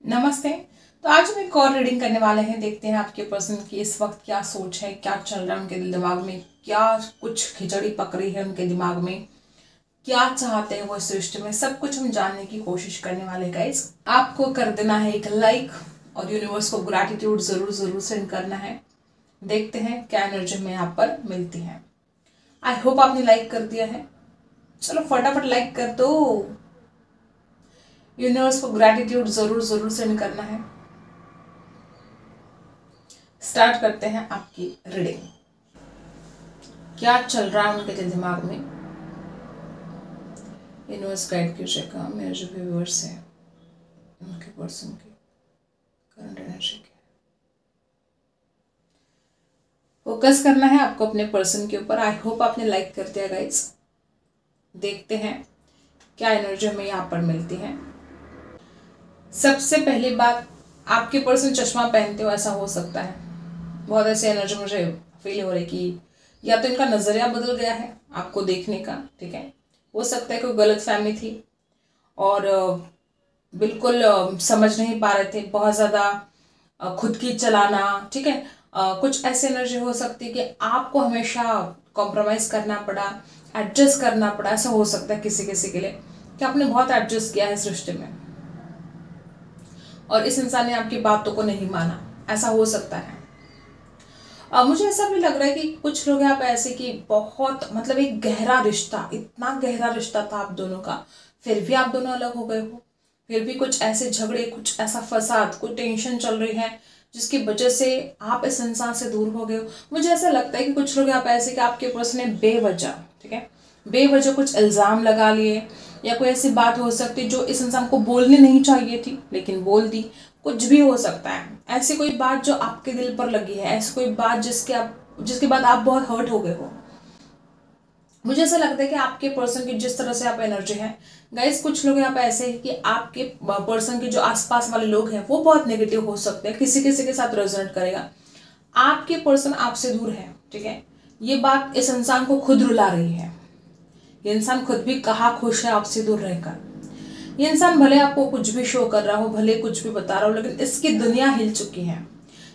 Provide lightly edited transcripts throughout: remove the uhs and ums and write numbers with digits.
नमस्ते। तो आज हम एक और रीडिंग करने वाले हैं। देखते हैं आपके पर्सन की इस वक्त क्या सोच है, क्या चल रहा है उनके दिल दिमाग में, क्या कुछ खिचड़ी पक रही है उनके दिमाग में, क्या चाहते हैं वो इस रिश्ते में, सब कुछ हम जानने की कोशिश करने वाले गाइस। आपको कर देना है एक लाइक और यूनिवर्स को ग्रैटिट्यूड जरूर जरूर सेंड करना है। देखते हैं क्या एनर्जी में यहाँ पर मिलती है। आई होप आपने लाइक कर दिया है। चलो फटाफट लाइक कर दो। यूनिवर्स को ग्रैटिट्यूड जरूर जरूर सेंड करना है। स्टार्ट करते हैं आपकी रीडिंग। क्या चल रहा है उनके दिमाग में, यूनिवर्स गाइड कीजिएगा। मेरे जो व्यूअर्स हैं उनके पर्सन की करंट एनर्जी की फोकस करना है आपको अपने पर्सन के ऊपर। आई होप आपने लाइक कर दिया गाइस। देखते हैं क्या एनर्जी हमें यहाँ पर मिलती है। सबसे पहली बात, आपके पर्सन चश्मा पहनते हो ऐसा हो सकता है। बहुत ऐसी एनर्जी मुझे फील हो रही कि या तो इनका नज़रिया बदल गया है आपको देखने का, ठीक है। हो सकता है कोई गलत फहमी थी और बिल्कुल समझ नहीं पा रहे थे, बहुत ज़्यादा खुद की चलाना, ठीक है। कुछ ऐसी एनर्जी हो सकती है कि आपको हमेशा कॉम्प्रोमाइज़ करना पड़ा, एडजस्ट करना पड़ा। ऐसा हो सकता है किसी किसी के लिए कि आपने बहुत एडजस्ट किया है इस रिश्ते में और इस इंसान ने आपकी बातों को नहीं माना, ऐसा हो सकता है। मुझे ऐसा भी लग रहा है कि कुछ लोग यहाँ पे ऐसे कि बहुत मतलब एक गहरा रिश्ता, इतना गहरा रिश्ता था आप दोनों का, फिर भी आप दोनों अलग हो गए हो। फिर भी कुछ ऐसे झगड़े, कुछ ऐसा फसाद, कुछ टेंशन चल रही है जिसकी वजह से आप इस इंसान से दूर हो गए हो। मुझे ऐसा लगता है कि कुछ लोग यहाँ पे ऐसे कि आपके पर्सन ने बेवजह, ठीक है, बेवजह कुछ इल्ज़ाम लगा लिए या कोई ऐसी बात हो सकती है जो इस इंसान को बोलनी नहीं चाहिए थी लेकिन बोल दी। कुछ भी हो सकता है, ऐसी कोई बात जो आपके दिल पर लगी है, ऐसी कोई बात जिसके बाद आप बहुत हर्ट हो गए हो। मुझे ऐसा लगता है कि आपके पर्सन की जिस तरह से आप एनर्जी है गाइस, कुछ लोग यहाँ पे ऐसे हैं कि आपके पर्सन के जो आसपास वाले लोग हैं वो बहुत नेगेटिव हो सकते हैं, किसी किसी के साथ रेजोनेट करेगा। आपके पर्सन आपसे दूर है, ठीक है। ये बात इस इंसान को खुद रुला रही है। ये इंसान खुद भी कहाँ खुश है आपसे दूर रहकर। ये इंसान भले आपको कुछ भी शो कर रहा हो, भले कुछ भी बता रहा हो, लेकिन इसकी दुनिया हिल चुकी है।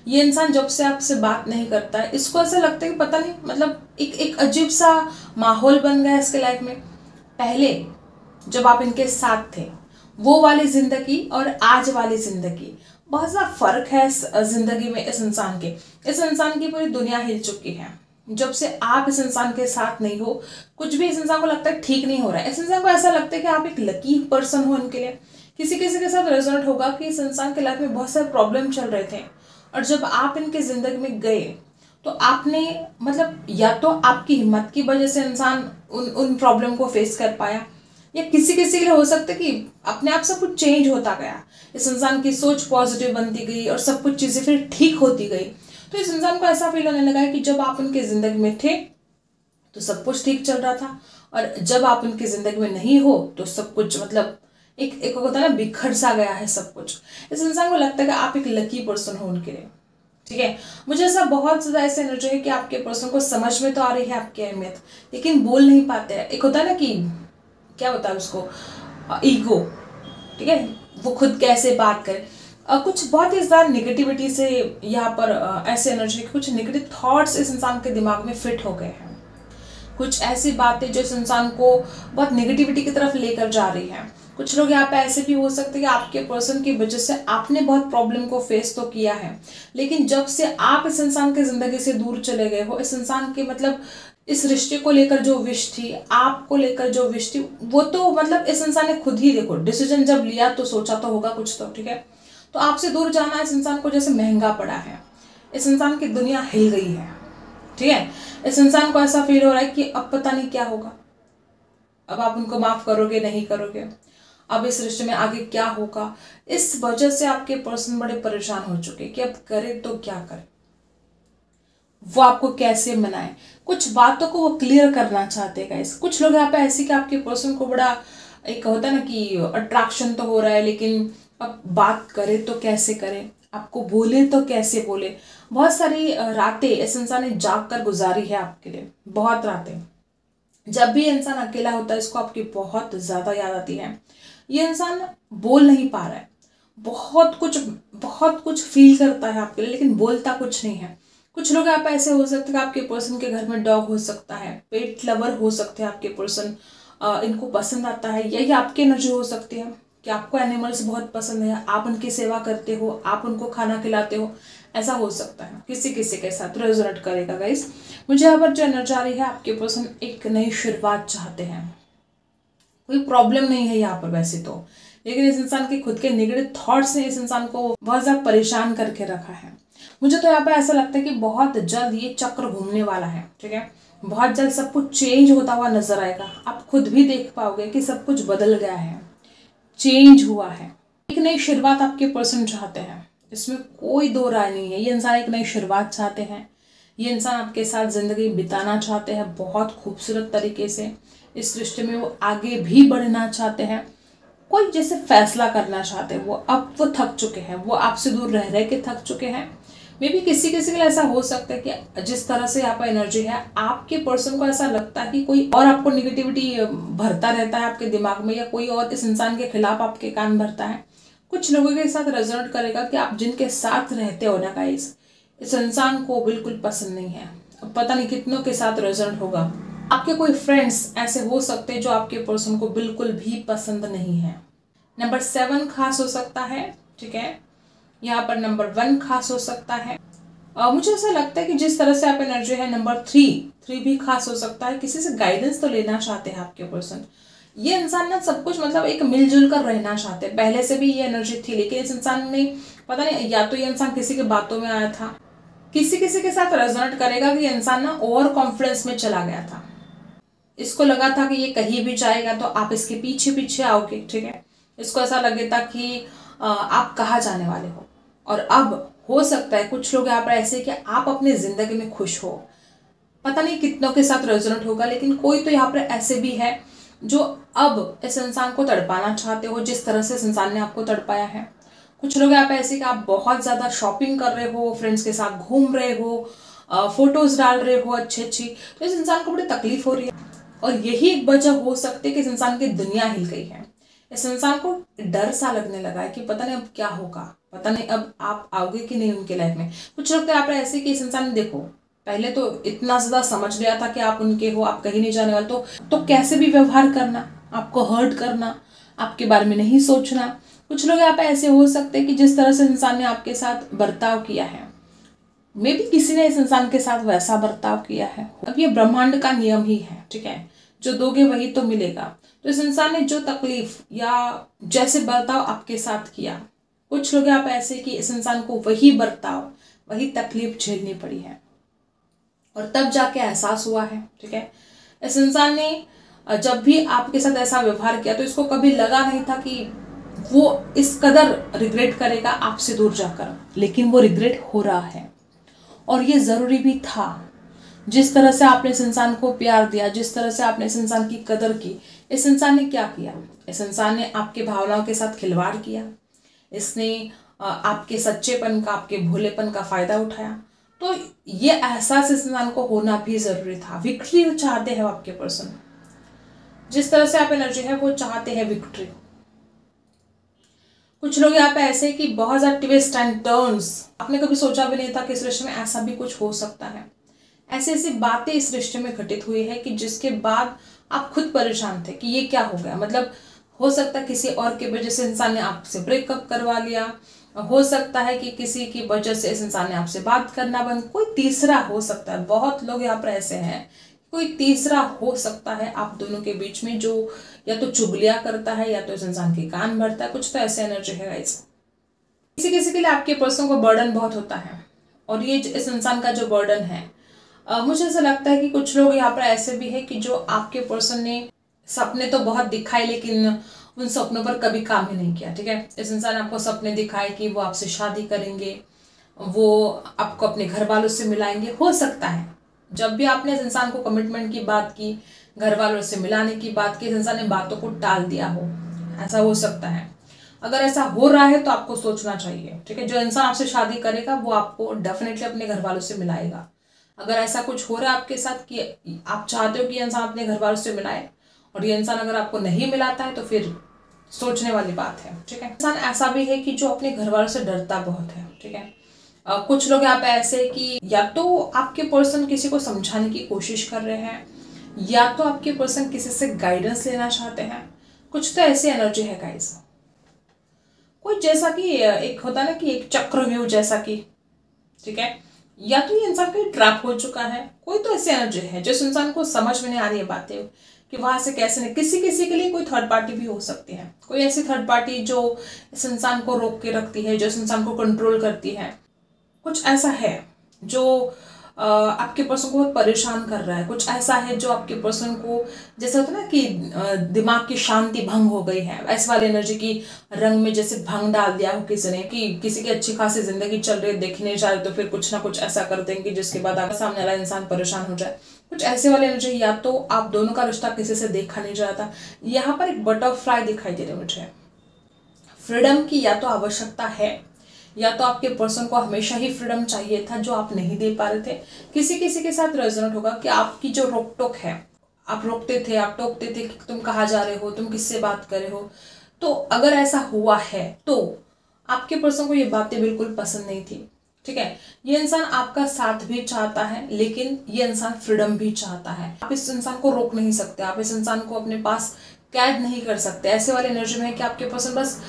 ये इंसान जब से आपसे बात नहीं करता है, इसको ऐसा लगता है कि पता नहीं, मतलब एक अजीब सा माहौल बन गया है इसके लाइफ में। पहले जब आप इनके साथ थे, वो वाली जिंदगी और आज वाली जिंदगी, बहुत सा फर्क है इस जिंदगी में। इस इंसान की पूरी दुनिया हिल चुकी है। जब से आप इस इंसान के साथ नहीं हो, कुछ भी इस इंसान को लगता है ठीक नहीं हो रहा है। इस इंसान को ऐसा लगता है कि आप एक लकी पर्सन हो इनके लिए। किसी किसी के साथ रेजोनेट होगा कि इस इंसान के लाइफ में बहुत सारे प्रॉब्लम चल रहे थे और जब आप इनके जिंदगी में गए तो आपने, मतलब या तो आपकी हिम्मत की वजह से इंसान उन प्रॉब्लम को फेस कर पाया, या किसी किसी के लिए हो सकता है कि अपने आप सब कुछ चेंज होता गया, इस इंसान की सोच पॉजिटिव बनती गई और सब कुछ चीज़ें फिर ठीक होती गई। तो इस इंसान को ऐसा फील होने लगा है कि जब आप उनकी ज़िंदगी में थे तो सब कुछ ठीक चल रहा था और जब आप उनकी ज़िंदगी में नहीं हो तो सब कुछ, मतलब एक होता है ना, बिखर सा गया है सब कुछ। इस इंसान को लगता है कि आप एक लकी पर्सन हो उनके लिए, ठीक है। मुझे ऐसा बहुत ज़्यादा ऐसा एनर्जी है कि आपके पर्सन को समझ में तो आ रही है आपकी अहमियत, लेकिन बोल नहीं पाते हैं। एक होता है ना कि क्या होता है उसको, ईगो, ठीक है, वो खुद कैसे बात करे। कुछ बहुत ही ज़्यादा निगेटिविटी से यहाँ पर ऐसे एनर्जी, कुछ निगेटिव थॉट्स इस इंसान के दिमाग में फिट हो गए हैं। कुछ ऐसी बातें जो इस इंसान को बहुत नेगेटिविटी की तरफ लेकर जा रही है। कुछ लोग यहाँ पे ऐसे भी हो सकते हैं कि आपके पर्सन की वजह से आपने बहुत प्रॉब्लम को फेस तो किया है, लेकिन जब से आप इस इंसान की ज़िंदगी से दूर चले गए हो, इस इंसान के मतलब इस रिश्ते को लेकर जो विश थी, आपको लेकर जो विश थी, वो तो मतलब इस इंसान ने खुद ही, देखो, डिसीजन जब लिया तो सोचा तो होगा कुछ तो, ठीक है। तो आपसे दूर जाना इस इंसान को जैसे महंगा पड़ा है। इस इंसान की दुनिया हिल गई है, ठीक है। इस इंसान को ऐसा फील हो रहा है कि अब पता नहीं क्या होगा, अब आप उनको माफ करोगे नहीं करोगे, अब इस रिश्ते में आगे क्या होगा। इस वजह से आपके पर्सन बड़े परेशान हो चुके कि अब करे तो क्या करे, वो आपको कैसे मनाए। कुछ बातों को वो क्लियर करना चाहते हैं गाइस। कुछ लोग यहाँ पे ऐसे कि आपके पर्सन को बड़ा एक होता है ना कि अट्रैक्शन तो हो रहा है, लेकिन अब बात करे तो कैसे करे, आपको बोले तो कैसे बोले। बहुत सारी रातें इस इंसान ने जाग कर गुजारी है आपके लिए, बहुत रातें। जब भी इंसान अकेला होता है इसको आपकी बहुत ज़्यादा याद आती है। ये इंसान बोल नहीं पा रहा है, बहुत कुछ फील करता है आपके लिए, लेकिन बोलता कुछ नहीं है। कुछ लोग आप ऐसे हो सकते हैं कि आपके पर्सन के घर में डॉग हो सकता है, पेट लवर हो सकते हैं आपके पर्सन, इनको पसंद आता है। यही आपकी एनर्जी हो सकती है कि आपको एनिमल्स बहुत पसंद है, आप उनकी सेवा करते हो, आप उनको खाना खिलाते हो, ऐसा हो सकता है। किसी किसी के साथ रेजोनेट करेगा गाइस। मुझे यहाँ पर जो एनर्जी आ रही है, आपके पर्सन एक नई शुरुआत चाहते हैं। कोई प्रॉब्लम नहीं है यहाँ पर वैसे तो, लेकिन इस इंसान के खुद के नेगेटिव थॉट्स ने इस इंसान को बहुत ज़्यादा परेशान करके रखा है। मुझे तो यहाँ पर ऐसा लगता है कि बहुत जल्द ये चक्र घूमने वाला है, ठीक है। बहुत जल्द सब कुछ चेंज होता हुआ नजर आएगा। आप खुद भी देख पाओगे कि सब कुछ बदल गया है, चेंज हुआ है। एक नई शुरुआत आपके पर्सन चाहते हैं, इसमें कोई दो राय नहीं है। ये इंसान एक नई शुरुआत चाहते हैं। ये इंसान आपके साथ जिंदगी बिताना चाहते हैं बहुत खूबसूरत तरीके से। इस रिश्ते में वो आगे भी बढ़ना चाहते हैं। कोई जैसे फैसला करना चाहते हैं, वो थक चुके हैं, वो आपसे दूर रह रह के थक चुके हैं। मे बी किसी किसी के लिए ऐसा हो सकता है कि जिस तरह से यहाँ पर एनर्जी है, आपके पर्सन को ऐसा लगता है कि कोई और आपको निगेटिविटी भरता रहता है आपके दिमाग में, या कोई और इस इंसान के खिलाफ आपके कान भरता है। कुछ लोगों के साथ रेजोनेट करेगा कि आप जिनके साथ रहते हो ना गाइस, इस इंसान को बिल्कुल पसंद नहीं है। पता नहीं कितनों के साथ रेजोनेट होगा। आपके कोई फ्रेंड्स ऐसे हो सकते हैं जो आपके पर्सन को बिल्कुल भी पसंद नहीं है। नंबर 7 खास हो सकता है, ठीक है। यहाँ पर नंबर 1 खास हो सकता है। मुझे ऐसा लगता है कि जिस तरह से आप एनर्जी है, नंबर 3 भी खास हो सकता है। किसी से गाइडेंस तो लेना चाहते हैं आपके पर्सन। ये इंसान ना सब कुछ मतलब एक मिलजुल कर रहना चाहते हैं। पहले से भी ये एनर्जी थी, लेकिन इस इंसान ने पता नहीं, या तो ये इंसान किसी के बातों में आया था, किसी किसी के साथ रेजोनेट करेगा कि ये इंसान ना ओवर कॉन्फिडेंस में चला गया था। इसको लगा था कि ये कहीं भी जाएगा तो आप इसके पीछे पीछे आओगे, ठीक है। इसको ऐसा लगे था कि आप कहाँ जाने वाले हो। और अब हो सकता है कुछ लोग यहाँ पर ऐसे कि आप अपनी जिंदगी में खुश हो। पता नहीं कितनों के साथ रेजोनेट होगा, लेकिन कोई तो यहाँ पर ऐसे भी है जो अब इस इंसान को तड़पाना चाहते हो जिस तरह से इस इंसान ने आपको तड़पाया है। कुछ लोग यहाँ पे ऐसे कि आप बहुत ज़्यादा शॉपिंग कर रहे हो, फ्रेंड्स के साथ घूम रहे हो, फोटोज डाल रहे हो अच्छी अच्छी, तो इस इंसान को बड़ी तकलीफ हो रही है। और यही एक वजह हो सकती है कि इस इंसान की दुनिया हिल गई है। इस इंसान को डर सा लगने लगा है कि पता नहीं अब क्या होगा, पता नहीं अब आप आओगे कि नहीं उनके लाइफ में। कुछ लोग तो यहाँ पर ऐसे कि इस इंसान ने देखो पहले तो इतना ज़्यादा समझ लिया था कि आप उनके हो, आप कहीं नहीं जाने वाले, तो कैसे भी व्यवहार करना, आपको हर्ट करना, आपके बारे में नहीं सोचना। कुछ लोग यहाँ पे ऐसे हो सकते हैं कि जिस तरह से इंसान ने आपके साथ बर्ताव किया है, मे बी किसी ने इस इंसान के साथ वैसा बर्ताव किया है। अब ये ब्रह्मांड का नियम ही है, ठीक है, जो दोगे वही तो मिलेगा। तो इस इंसान ने जो तकलीफ या जैसे बर्ताव आपके साथ किया, कुछ लोग यहाँ पे ऐसे कि इस इंसान को वही बर्ताव, वही तकलीफ झेलनी पड़ी है, और तब जाके एहसास हुआ है, ठीक है। इस इंसान ने जब भी आपके साथ ऐसा व्यवहार किया तो इसको कभी लगा नहीं था कि वो इस कदर रिग्रेट करेगा आपसे दूर जाकर, लेकिन वो रिग्रेट हो रहा है और ये ज़रूरी भी था। जिस तरह से आपने इस इंसान को प्यार दिया, जिस तरह से आपने इस इंसान की कदर की, इस इंसान ने क्या किया? इस इंसान ने आपके भावनाओं के साथ खिलवाड़ किया। इसने आपके सच्चेपन का, आपके भोलेपन का फायदा उठाया। तो ये एहसास इस इंसान को होना भी जरूरी था। विक्ट्री चाहते हैं आपके पर्सन, जिस तरह से आप एनर्जी है वो चाहते हैं विक्ट्री। कुछ लोग यहाँ पे ऐसे कि बहुत ज्यादा ट्विस्ट एंड टर्न्स, आपने कभी सोचा भी नहीं था कि इस रिश्ते में ऐसा भी कुछ हो सकता है। ऐसी ऐसी बातें इस रिश्ते में घटित हुई है कि जिसके बाद आप खुद परेशान थे कि ये क्या हो गया। मतलब हो सकता है किसी और की वजह से इंसान ने आपसे ब्रेकअप करवा लिया, हो सकता है कि किसी की वजह से इस इंसान ने आपसे बात करना बंद, कोई तीसरा हो सकता है। बहुत लोग यहाँ पर ऐसे हैं, कोई तीसरा हो सकता है आप दोनों के बीच में, जो या तो चुगलियां करता है या तो इस इंसान के कान भरता है। कुछ तो ऐसे एनर्जी है गाइस। किसी किसी के लिए आपके पर्सन को बर्डन बहुत होता है, और ये इस इंसान का जो बर्डन है, मुझे ऐसा लगता है कि कुछ लोग यहाँ पर ऐसे भी है कि जो आपके पर्सन ने सपने तो बहुत दिखाए लेकिन उन सपनों पर कभी काम ही नहीं किया, ठीक है। इस इंसान ने आपको सपने दिखाए कि वो आपसे शादी करेंगे, वो आपको अपने घर वालों से मिलाएंगे। हो सकता है जब भी आपने इस इंसान को कमिटमेंट की बात की, घर वालों से मिलाने की बात की, इस इंसान ने बातों को टाल दिया हो, ऐसा हो सकता है। अगर ऐसा हो रहा है तो आपको सोचना चाहिए, ठीक है। जो इंसान आपसे शादी करेगा वो आपको डेफिनेटली अपने घर वालों से मिलाएगा। अगर ऐसा कुछ हो रहा है आपके साथ कि आप चाहते हो कि इंसान अपने घर वालों से मिलाए और ये इंसान अगर आपको नहीं मिलाता है, तो फिर सोचने वाली बात है, ठीक है। इंसान ऐसा भी है कि जो अपने घर वालों से डरता बहुत है, ठीक है। कुछ लोग यहाँ पे ऐसे कि या तो आपके पर्सन किसी को समझाने की कोशिश कर रहे हैं, या तो आपके पर्सन किसी से गाइडेंस लेना चाहते हैं। कुछ तो ऐसी एनर्जी है गाइस, कोई जैसा कि एक होता है ना कि एक चक्रव्यूह जैसा कि, ठीक है। या तो ये इंसान कहीं ट्रैप हो चुका है, कोई तो ऐसी एनर्जी है जिस इंसान को समझ में नहीं आ रही है बातें कि वहां से कैसे नहीं। किसी किसी के लिए कोई थर्ड पार्टी भी हो सकती है, कोई ऐसी थर्ड पार्टी जो इस इंसान को रोक के रखती है, जो इस इंसान को कंट्रोल करती है। कुछ ऐसा है जो आपके पर्सन को बहुत परेशान कर रहा है। कुछ ऐसा है जो आपके पर्सन को, जैसे होता है ना कि दिमाग की शांति भंग हो गई है, ऐसे वाली एनर्जी की रंग में जैसे भंग डाल दिया हो किसी ने, कि किसी की अच्छी खासी जिंदगी चल रही है, देखने जा रहे तो फिर कुछ ना कुछ ऐसा कर देंगे जिसके बाद आपका सामने वाला इंसान परेशान हो जाए। कुछ ऐसे वाली एनर्जी, या तो आप दोनों का रिश्ता किसी से देखा नहीं जाता। यहाँ पर एक बटरफ्लाई दिखाई दे रही है मुझे। फ्रीडम की या तो आवश्यकता है, या तो आपके पर्सन को हमेशा ही फ्रीडम चाहिए था जो आप नहीं दे पा रहे थे। किसी किसी के साथ रेजोनेट होगा कि आपकी जो रोक टोक है, आप रोकते थे, आप टोकते थे कि तुम कहाँ जा रहे हो, तुम किससे बात कर रहे हो। तो अगर ऐसा हुआ है तो आपके पर्सन को ये बातें बिल्कुल पसंद नहीं थी, ठीक है। ये इंसान आपका साथ भी चाहता है, लेकिन ये इंसान फ्रीडम भी चाहता है। आप इस इंसान को रोक नहीं सकते, आप इस इंसान को अपने पास कैद नहीं कर सकते। ऐसे वाले एनर्जी में है कि आपके पर्सन बस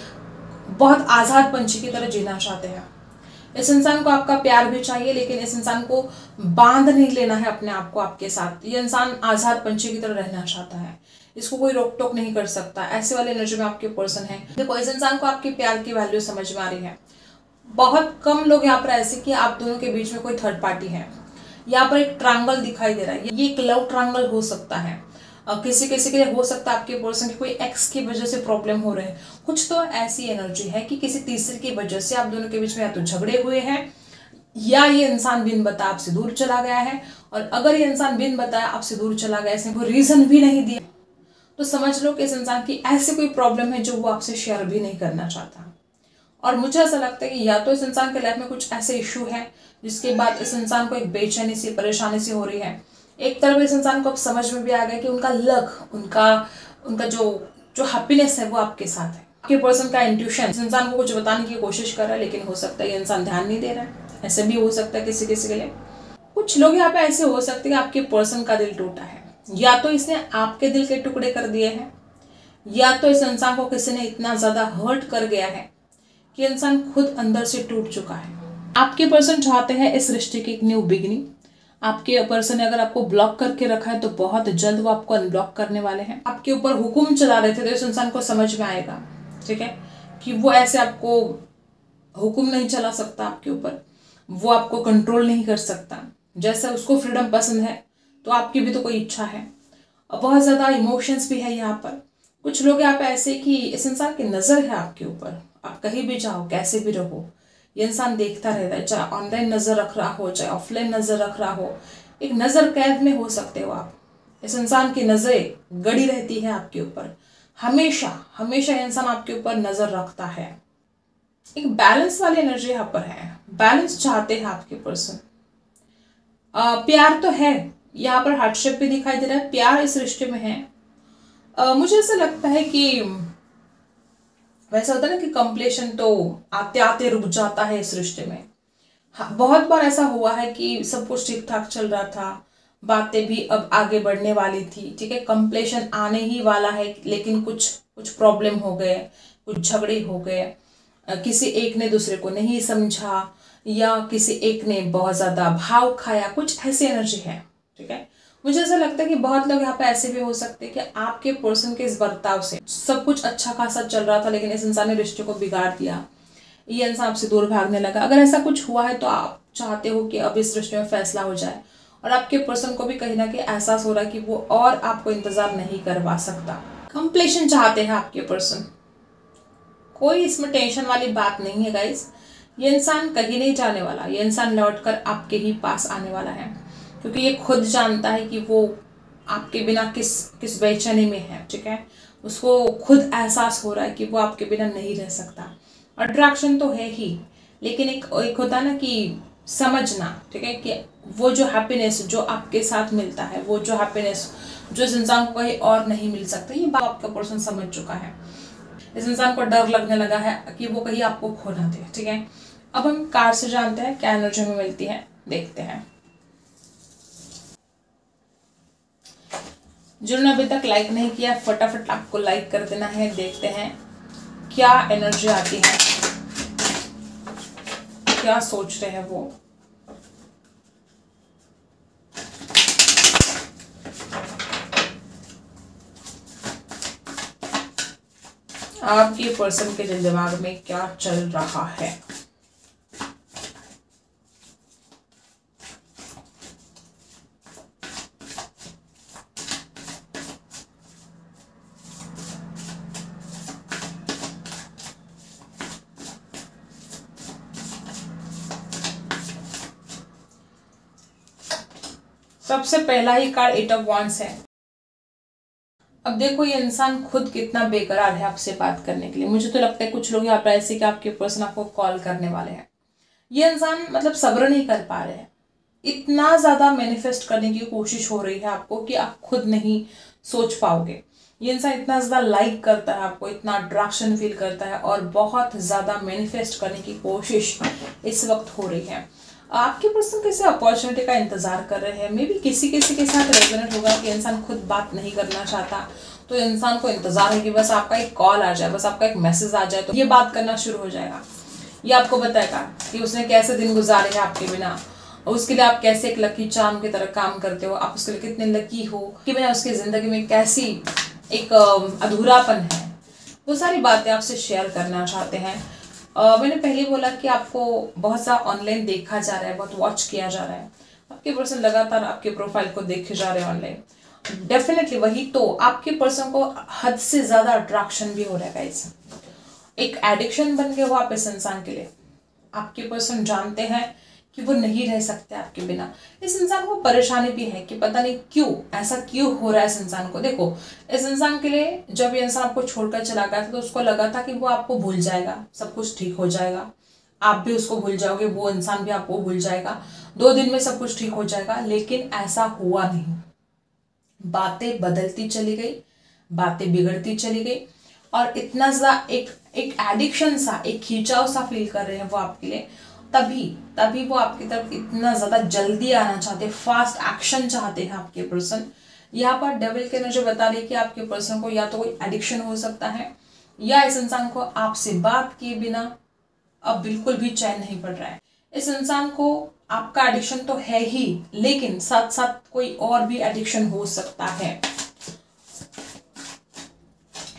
बहुत आज़ाद पंछी की तरह जीना चाहते हैं। इस इंसान को आपका प्यार भी चाहिए, लेकिन इस इंसान को बांध नहीं लेना है अपने आप को आपके साथ। ये इंसान आज़ाद पंछी की तरह रहना चाहता है, इसको कोई रोक टोक नहीं कर सकता। ऐसे वाले एनर्जी में आपके पर्सन है। देखो, इस इंसान को आपके प्यार की वैल्यू समझ में आ रही है। बहुत कम लोग यहाँ पर ऐसे कि आप दोनों के बीच में कोई थर्ड पार्टी है। यहाँ पर एक ट्रायंगल दिखाई दे रहा है, ये एक लव ट्रायंगल हो सकता है। किसी किसी के लिए हो सकता है आपके पर्सन की कोई एक्स की वजह से प्रॉब्लम हो रहे हैं। कुछ तो ऐसी एनर्जी है कि किसी तीसरे की वजह से आप दोनों के बीच में या तो झगड़े हुए हैं, या ये इंसान बिन बताए आपसे दूर चला गया है। और अगर ये इंसान बिन बताए आपसे दूर चला गया, इसने कोई रीजन भी नहीं दिया, तो समझ लो कि इस इंसान की ऐसी कोई प्रॉब्लम है जो वो आपसे शेयर भी नहीं करना चाहता। और मुझे ऐसा लगता है कि या तो इस इंसान के लाइफ में कुछ ऐसे इशू है जिसके बाद इस इंसान को एक बेचैनी सी, परेशानी सी हो रही है। एक तरफ इस इंसान को अब समझ में भी आ गया कि उनका लक, उनका जो हैप्पीनेस है वो आपके साथ है। आपके पर्सन का इंट्यूशन इस इंसान को कुछ बताने की कोशिश कर रहा है, लेकिन हो सकता है ये इंसान ध्यान नहीं दे रहा है। ऐसे भी हो सकता है किसी किसी के लिए। कुछ लोग यहाँ पे ऐसे हो सकते हैं कि आपके पर्सन का दिल टूटा है, या तो इसने आपके दिल के टुकड़े कर दिए हैं, या तो इस इंसान को किसी ने इतना ज्यादा हर्ट कर गया है कि इंसान खुद अंदर से टूट चुका है। आपके पर्सन चाहते हैं इस रिश्ते की एक न्यू बिगिनिंग। आपके पर्सन ने अगर आपको ब्लॉक करके रखा है तो बहुत जल्द वो आपको अनब्लॉक करने वाले हैं। आपके ऊपर हुक्म चला रहे थे तो इस इंसान को समझ में आएगा, ठीक है, कि वो ऐसे आपको हुक्म नहीं चला सकता आपके ऊपर, वो आपको कंट्रोल नहीं कर सकता। जैसे उसको फ्रीडम पसंद है तो आपकी भी तो कोई इच्छा है। और बहुत ज़्यादा इमोशंस भी है यहाँ पर। कुछ लोग यहाँ पे ऐसे कि इस इंसान की नज़र है आपके ऊपर, आप कहीं भी जाओ, कैसे भी रहो, ये इंसान देखता रहता है। चाहे ऑनलाइन नज़र रख रहा हो, चाहे ऑफलाइन नज़र रख रहा हो, एक नज़र कैद में हो सकते हो आप। इस इंसान की नज़रें गड़ी रहती है आपके ऊपर, हमेशा हमेशा इंसान आपके ऊपर नज़र रखता है। एक बैलेंस वाली एनर्जी यहाँ पर है, बैलेंस चाहते हैं आपके पर्सन। प्यार तो है, यहाँ पर हार्डशिप भी दिखाई दे रहा है, प्यार इस रिश्ते में है। मुझे ऐसा लगता है कि वैसा होता है ना कि कंप्लीशन तो आते आते रुक जाता है इस रिश्ते में। हाँ, बहुत बार ऐसा हुआ है कि सब कुछ ठीक ठाक चल रहा था, बातें भी अब आगे बढ़ने वाली थी, ठीक है, कंप्लीशन आने ही वाला है, लेकिन कुछ प्रॉब्लम हो गए, कुछ झगड़े हो गए, किसी एक ने दूसरे को नहीं समझा, या किसी एक ने बहुत ज़्यादा भाव खाया, कुछ ऐसी एनर्जी है, ठीक है। मुझे ऐसा लगता है कि बहुत लोग यहाँ पे ऐसे भी हो सकते हैं कि आपके पर्सन के इस बर्ताव से सब कुछ अच्छा खासा चल रहा था, लेकिन इस इंसान ने रिश्ते को बिगाड़ दिया, ये इंसान आपसे दूर भागने लगा। अगर ऐसा कुछ हुआ है तो आप चाहते हो कि अब इस रिश्ते में फैसला हो जाए, और आपके पर्सन को भी कहीं ना कहीं एहसास हो रहा है कि वो और आपको इंतजार नहीं करवा सकता। कंप्लीशन चाहते हैं आपके पर्सन, कोई इसमें टेंशन वाली बात नहीं है गाइस। ये इंसान कहीं नहीं जाने वाला, ये इंसान लौटकर आपके ही पास आने वाला है, क्योंकि ये खुद जानता है कि वो आपके बिना किस बेचैनी में है, ठीक है। उसको खुद एहसास हो रहा है कि वो आपके बिना नहीं रह सकता। अट्रैक्शन तो है ही, लेकिन एक होता है ना कि समझना, ठीक है, कि वो जो हैप्पीनेस जो आपके साथ मिलता है, वो जो हैप्पीनेस जो इस इंसान को कहीं और नहीं मिल सकता, ये बात आपका पर्सन समझ चुका है। इस इंसान को डर लगने लगा है कि वो कहीं आपको खो ना दे। ठीक है, अब हम कार्ड से जानते हैं क्या एनर्जी हमें मिलती है, देखते हैं। जिन्होंने अभी तक लाइक नहीं किया फटाफट आपको लाइक कर देना है। देखते हैं क्या एनर्जी आती है, क्या सोच रहे हैं वो। आपके पर्सन के दिल दिमाग में क्या चल रहा है। सबसे पहला ही कार्ड 8 ऑफ वांड्स है। अब देखो ये इंसान खुद कितना बेकरार है आपसे बात करने के लिए। मुझे तो लगता है कुछ लोग यहाँ पर ऐसे कि आपके पर्सन आपको कॉल करने वाले हैं। ये इंसान मतलब सब्र नहीं कर पा रहे हैं, इतना ज्यादा मैनिफेस्ट करने की कोशिश हो रही है आपको कि आप खुद नहीं सोच पाओगे। ये इंसान इतना ज्यादा लाइक करता है आपको, इतना अट्रैक्शन फील करता है और बहुत ज्यादा मैनिफेस्ट करने की कोशिश इस वक्त हो रही है। आपके पर्सन किसी अपॉर्चुनिटी का इंतजार कर रहे हैं। मे बी किसी किसी के साथ रेजोनेट होगा कि इंसान खुद बात नहीं करना चाहता, तो इंसान को इंतजार है कि बस आपका एक कॉल आ जाए, बस आपका एक मैसेज आ जाए तो ये बात करना शुरू हो जाएगा। ये आपको बताएगा कि उसने कैसे दिन गुजारे हैं आपके बिना, और उसके लिए आप कैसे एक लकी चार्म की तरह काम करते हो, आप उसके लिए कितने लकी हो कि बिना उसकी जिंदगी में कैसी एक अधूरापन है। वो सारी बातें आपसे शेयर करना चाहते हैं। मैंने पहले बोला कि आपको बहुत सा ऑनलाइन देखा जा रहा है, बहुत वॉच किया जा रहा है। आपके पर्सन लगातार आपके प्रोफाइल को देखे जा रहे हैं ऑनलाइन। डेफिनेटली वही तो आपके पर्सन को हद से ज्यादा अट्रैक्शन भी हो रहा है गाइस। एक एडिक्शन बन गया वो आप इस इंसान के लिए। आपके पर्सन जानते हैं कि वो नहीं रह सकते आपके बिना। इस इंसान को परेशानी भी है कि पता नहीं क्यों ऐसा क्यों हो रहा है इस इंसान को। देखो इस इंसान के लिए जब ये इंसान आपको छोड़कर चला गया था तो उसको लगा था कि वो आपको भूल जाएगा, सब कुछ ठीक हो जाएगा, आप भी उसको भूल जाओगे, वो इंसान भी आपको भूल जाएगा, 2 दिन में सब कुछ ठीक हो जाएगा। लेकिन ऐसा हुआ नहीं, बातें बदलती चली गई, बातें बिगड़ती चली गई और इतना सा एक एडिक्शन सा, एक खींचाव सा फील कर रहे हैं वो आपके लिए। तभी वो आपकी तरफ इतना ज्यादा जल्दी आना चाहते हैं, फास्ट एक्शन चाहते हैं आपके पर्सन। यहाँ पर डेविल के एनर्जी बता रही है कि आपके पर्सन को या तो कोई एडिक्शन हो सकता है या इस इंसान को आपसे बात किए बिना अब बिल्कुल भी चैन नहीं पड़ रहा है। इस इंसान को आपका एडिक्शन तो है ही, लेकिन साथ साथ कोई और भी एडिक्शन हो सकता है।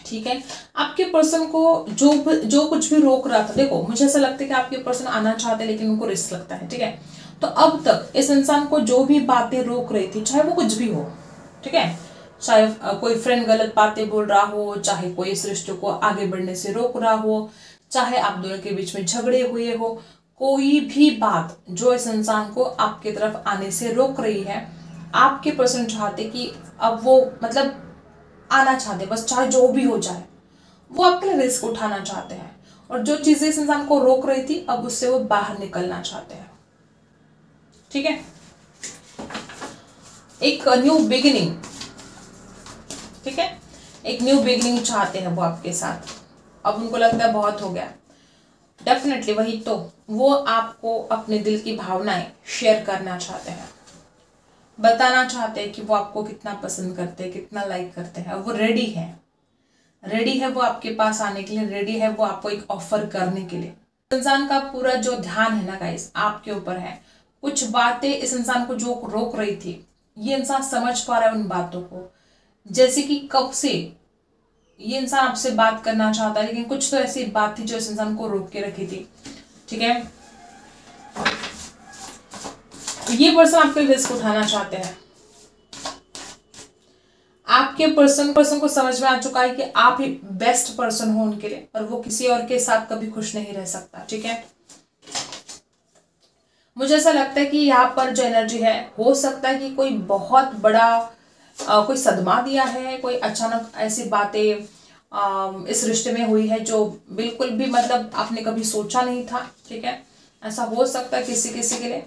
ठीक है, आपके पर्सन को जो कुछ भी रोक रहा था, देखो मुझे ऐसा लगता है कि आपके पर्सन आना चाहते हैं लेकिन उनको रिस्क लगता है। ठीक है, तो अब तक इस इंसान को जो भी बातें रोक रही थी, चाहे वो कुछ भी हो, ठीक है, चाहे कोई फ्रेंड गलत बातें बोल रहा हो, चाहे कोई इस रिश्ते को आगे बढ़ने से रोक रहा हो, चाहे आप दोनों के बीच में झगड़े हुए हो, कोई भी बात जो इस इंसान को आपकी तरफ आने से रोक रही है, आपके पर्सन चाहते कि अब वो मतलब आना चाहते, बस चाहे जो भी हो जाए वो आपके लिए रिस्क उठाना चाहते हैं। और जो चीजें इस इंसान को रोक रही थी अब उससे वो बाहर निकलना चाहते हैं। ठीक है, एक न्यू बिगिनिंग, ठीक है, एक न्यू बिगिनिंग चाहते हैं वो आपके साथ। अब उनको लगता है बहुत हो गया। डेफिनेटली वही तो वो आपको अपने दिल की भावनाएं शेयर करना चाहते हैं, बताना चाहते हैं कि वो आपको कितना पसंद करते हैं, कितना लाइक करते हैं। वो रेडी है वो आपके पास आने के लिए, रेडी है वो आपको एक ऑफर करने के लिए। इंसान का पूरा जो ध्यान है ना गाइस आपके ऊपर है। कुछ बातें इस इंसान को जो रोक रही थी, ये इंसान समझ पा रहा है उन बातों को। जैसे कि कब से ये इंसान आपसे बात करना चाहता है, लेकिन कुछ तो ऐसी बात थी जो इस इंसान को रोक के रखी थी। ठीक है, ये पर्सन आपके रिस्क उठाना चाहते हैं। आपके पर्सन को समझ में आ चुका है कि आप ही बेस्ट पर्सन हो उनके लिए और वो किसी और के साथ कभी खुश नहीं रह सकता। ठीक है, मुझे ऐसा लगता है कि यहाँ पर जो एनर्जी है, हो सकता है कि कोई बहुत बड़ा कोई सदमा दिया है, कोई अचानक ऐसी बातें इस रिश्ते में हुई है जो बिल्कुल भी मतलब आपने कभी सोचा नहीं था। ठीक है, ऐसा हो सकता है किसी के लिए।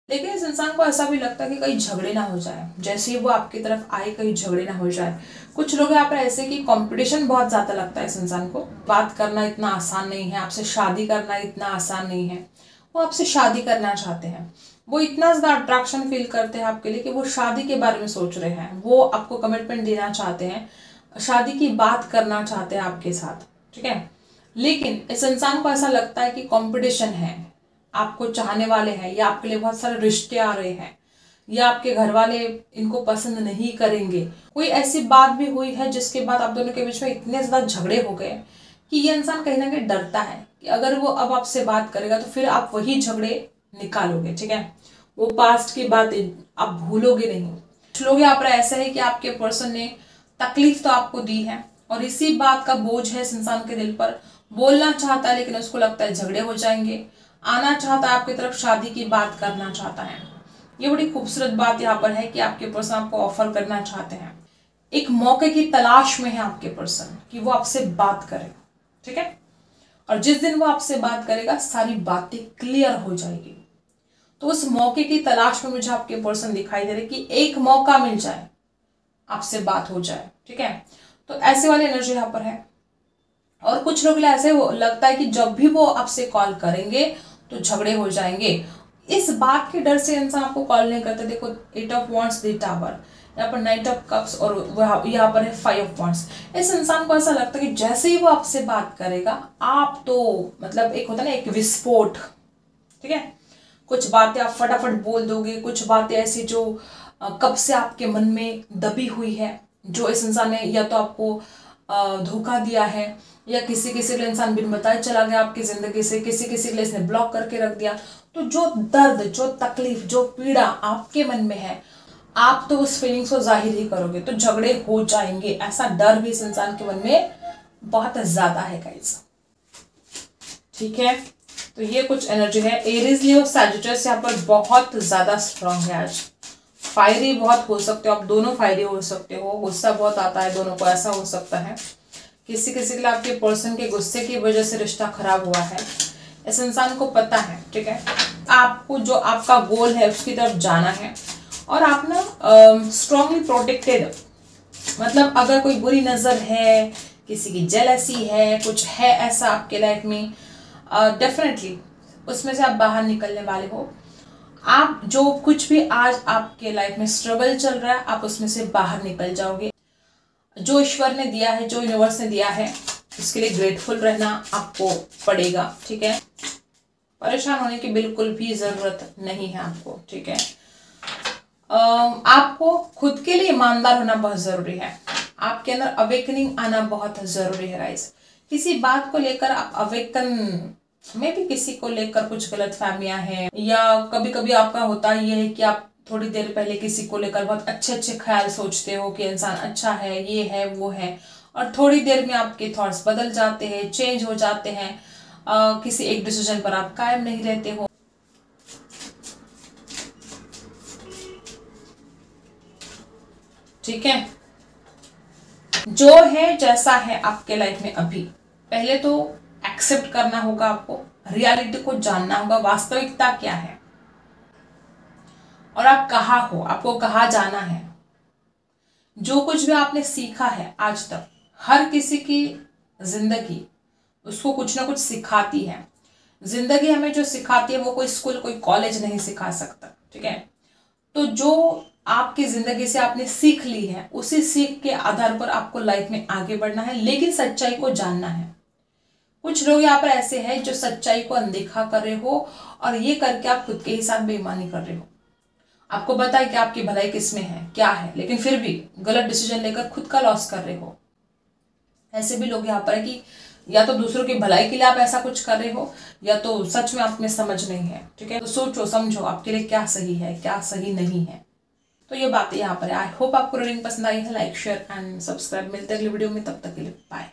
लेकिन इस इंसान को ऐसा भी लगता है कि कहीं झगड़े ना हो जाए, जैसे ही वो आपकी तरफ आए कहीं झगड़े ना हो जाए। कुछ लोग यहाँ पर ऐसे कि कंपटीशन बहुत ज़्यादा लगता है इस इंसान को। बात करना इतना आसान नहीं है, आपसे शादी करना इतना आसान नहीं है। वो आपसे शादी करना चाहते हैं, वो इतना ज़्यादा अट्रैक्शन फील करते हैं आपके लिए कि वो शादी के बारे में सोच रहे हैं, वो आपको कमिटमेंट देना चाहते हैं, शादी की बात करना चाहते हैं आपके साथ, ठीक है। लेकिन इस इंसान को ऐसा लगता है कि कंपटीशन है, आपको चाहने वाले हैं या आपके लिए बहुत सारे रिश्ते आ रहे हैं, या आपके घर वाले इनको पसंद नहीं करेंगे। कोई ऐसी बात भी हुई है जिसके बाद आप दोनों के बीच में इतने ज़्यादा झगड़े हो गए कि ये इंसान कहीं ना कहीं डरता है कि अगर वो अब आपसे बात करेगा तो फिर आप वही झगड़े निकालोगे, ठीक है। वो पास्ट की बातें आप भूलोगे नहीं। कुछ लोग यहाँ पर ऐसा है कि आपके पर्सन ने तकलीफ तो आपको दी है और इसी बात का बोझ है इस इंसान के दिल पर। बोलना चाहता है लेकिन उसको लगता है झगड़े हो जाएंगे, आना चाहता है आपकी तरफ, शादी की बात करना चाहता है। ये बड़ी खूबसूरत बात यहाँ पर है कि आपके पर्सन आपको ऑफर करना चाहते हैं, एक मौके की तलाश में है आपके पर्सन कि वो आपसे बात करे, ठीक है। और जिस दिन वो आपसे बात करेगा सारी बातें क्लियर हो जाएगी। तो उस मौके की तलाश में मुझे आपके पर्सन दिखाई दे रहे कि एक मौका मिल जाए, आपसे बात हो जाए, ठीक है। तो ऐसे वाली एनर्जी यहाँ पर है। और कुछ लोग ऐसे लगता है कि जब भी वो आपसे कॉल करेंगे तो झगड़े हो जाएंगे। इस बात के डर से इंसान आपको कॉल नहीं करता। देखो 8 ऑफ वॉन्ड्स द टावर, यहाँ पर 9 ऑफ कप्स और यहाँ पर है 5 ऑफ वॉन्ड्स। इस इंसान को ऐसा लगता है कि जैसे ही वो आपसे बात करेगा आप तो मतलब एक होता है ना एक विस्फोट, ठीक है। कुछ बातें आप फटाफट बोल दोगे, कुछ बातें ऐसी जो कब से आपके मन में दबी हुई है, जो इस इंसान ने या तो आपको धोखा दिया है या किसी के लिए इंसान बिन बताए चला गया आपकी जिंदगी से, किसी के लिए इसने ब्लॉक करके रख दिया। तो जो दर्द, जो तकलीफ, जो पीड़ा आपके मन में है, आप तो उस फीलिंग्स को जाहिर ही करोगे, तो झगड़े हो जाएंगे। ऐसा डर भी इस इंसान के मन में बहुत ज्यादा है गाइस, ठीक है। तो ये कुछ एनर्जी है। एरीज, लियो, सैजिटस यहाँ पर बहुत ज्यादा स्ट्रांग है आज। फायरी बहुत हो सकते हो आप, दोनों फायरी हो सकते हो, गुस्सा बहुत आता है दोनों को, ऐसा हो सकता है। किसी के लिए आपके पर्सन के गुस्से की वजह से रिश्ता खराब हुआ है, इस इंसान को पता है, ठीक है। आपको जो आपका गोल है उसकी तरफ जाना है और आप ना स्ट्रांगली प्रोटेक्टेड, मतलब अगर कोई बुरी नज़र है, किसी की जेलसी है, कुछ है ऐसा आपके लाइफ में, डेफिनेटली उसमें से आप बाहर निकलने वाले हो। आप जो कुछ भी आज आपके लाइफ में स्ट्रगल चल रहा है, आप उसमें से बाहर निकल जाओगे। जो ईश्वर ने दिया है, जो यूनिवर्स ने दिया है, उसके लिए ग्रेटफुल रहना आपको पड़ेगा, ठीक है। परेशान होने की बिल्कुल भी जरूरत नहीं है आपको, ठीक है। आपको खुद के लिए ईमानदार होना बहुत जरूरी है। आपके अंदर अवेकनिंग आना बहुत जरूरी है गाइस। किसी बात को लेकर आप अवेकन में भी, किसी को लेकर कुछ गलत फहमियां हैं, या कभी कभी आपका होता ये है कि आप थोड़ी देर पहले किसी को लेकर बहुत अच्छे अच्छे ख्याल सोचते हो कि इंसान अच्छा है, ये है वो है, और थोड़ी देर में आपके थॉट्स बदल जाते हैं, चेंज हो जाते हैं। किसी एक डिसीजन पर आप कायम नहीं रहते हो, ठीक है। जो है जैसा है आपके लाइफ में अभी, पहले तो एक्सेप्ट करना होगा आपको, रियलिटी को जानना होगा, वास्तविकता क्या है और आप कहाँ हो, आपको कहाँ जाना है। जो कुछ भी आपने सीखा है आज तक, हर किसी की जिंदगी उसको कुछ ना कुछ सिखाती है। जिंदगी हमें जो सिखाती है वो कोई स्कूल, कोई कॉलेज नहीं सिखा सकता, ठीक है। तो जो आपकी जिंदगी से आपने सीख ली है, उसी सीख के आधार पर आपको लाइफ में आगे बढ़ना है, लेकिन सच्चाई को जानना है। कुछ लोग यहाँ पर ऐसे हैं जो सच्चाई को अनदेखा कर रहे हो और ये करके आप खुद के ही साथ बेईमानी कर रहे हो। आपको पता है कि आपकी भलाई किसमें है, क्या है, लेकिन फिर भी गलत डिसीजन लेकर खुद का लॉस कर रहे हो। ऐसे भी लोग यहाँ पर है कि या तो दूसरों की भलाई के लिए आप ऐसा कुछ कर रहे हो, या तो सच में आप में समझ नहीं है, ठीक है। तो सोचो समझो आपके लिए क्या सही है, क्या सही नहीं है। तो ये बातें यहाँ पर है। आई होप आपको रीडिंग पसंद आई है। Like, share and subscribe. मिलते हैं अगली वीडियो में, तब तक के लिए बाय।